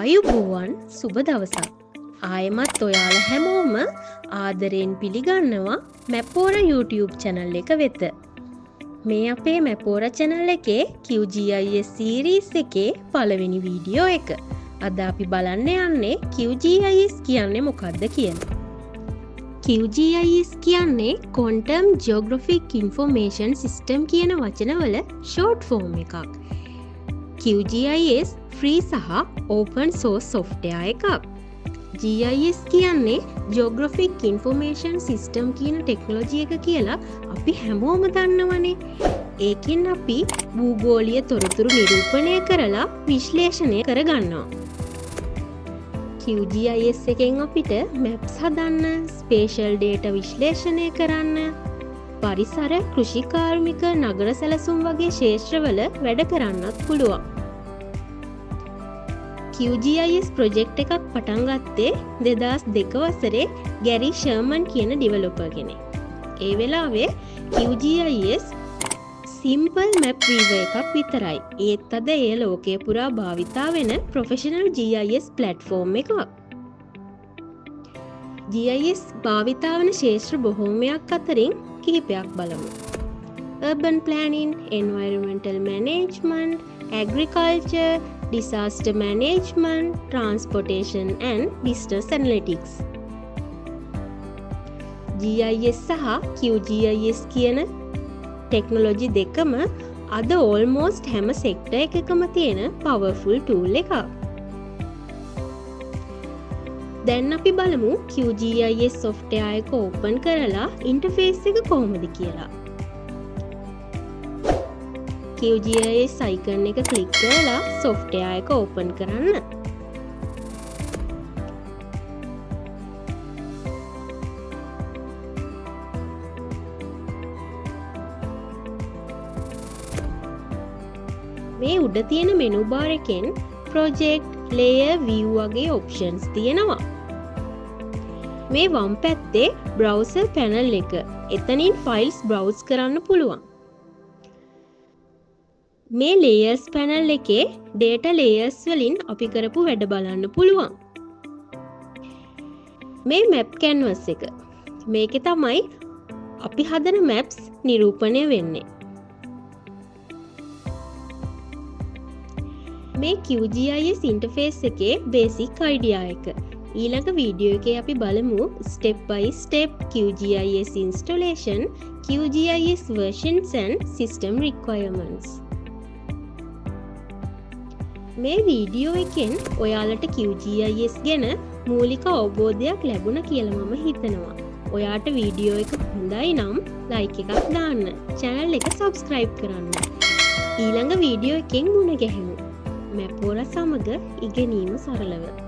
ආයුබෝවන් සුබ දවසක්. ආයෙමත් ඔයාලා හැමෝම ආදරයෙන් පිළිගන්නවා මැපෝර YouTube channel එක වෙත. මේ අපේ මැපෝර channel එකේ QGIS series එකේ පළවෙනි වීඩියෝ එක. අද අපි බලන්න යන්නේ QGIS කියන්නේ මොකක්ද කියලා. QGIS කියන්නේ Quantum Geographic Information System කියන වචනවල short form එකක්. QGIS free සහ open source software එකක්. GIS කියන්නේ Geographic Information System කියන ටෙක්නොලොජි එක කියලා අපි හැමෝම දන්නවනේ. ඒකෙන් අපි භූගෝලීය තොරතුරු නිරූපණය කරලා විශ්ලේෂණය කරගන්නවා. QGIS එකෙන් අපිට maps හදන්න, spatial data විශ්ලේෂණය කරන්න, පරිසර, කෘෂිකාර්මික, නගර සැලසුම් වගේ ක්ෂේත්‍රවල වැඩ කරන්නත් පුළුවන්. QGIS ප්‍රොජෙක්ට් එකක් පටන් ගත්තේ 2002 වසරේ ගැරි ෂර්මන් කියන ඩෙවලොපර් කෙනෙක්. ඒ වෙලාවේ QGIS සිම්පල් මැප් වීවර් එකක් විතරයි. ඒත් අද එය ලෝකයේ පුරා භාවිතා වෙන ප්‍රොෆෙෂනල් GIS ප්ලැට්ෆෝම් එකක්. GIS භාවිතා වන ක්ෂේත්‍ර බොහෝමයක් අතරින් කිහිපයක් බලමු. Urban planning, environmental management, agriculture, disaster management, transportation and business analytics. GIS සහ QGIS කියන ටෙක්නොලොජි දෙකම අද almost හැම සෙක්ටර් එකකම තියෙන powerful tool එකක්. දැන් අපි බලමු QGIS software එක open කරලා interface එක කොහොමද කියලා. QGIS icon එක click කරලා software එක open කරන්න. මේ උඩ තියෙන menu bar එකෙන් project, layer, view වගේ options තියෙනවා. මේ වම් පැත්තේ browser panel එක. එතනින් files browse කරන්න පුළුවන්. මේ layers panel එකේ data layers වලින් අපි කරපු වැඩ බලන්න පුළුවන්. මේ map canvas එක. මේකේ තමයි අපි හදන maps නිරූපණය වෙන්නේ. මේ QGIS interface එකේ basic idea එක. ඊළඟ වීඩියෝ එකේ අපි බලමු step by step QGIS installation, QGIS versions and system requirements. මේ වීඩියෝ එකෙන් ඔයාලට QGIS ගැන මූලික අවබෝධයක් ලැබුණ කියලා මම හිතනවා. ඔයාට වීඩියෝ එක හොඳයි නම් like එකක් දාන්න, channel එක subscribe කරන්න. ඊළඟ වීඩියෝ එකෙන් මුණ ගැහෙමු. මැපෝර සමග ඉගෙනීම සරලව.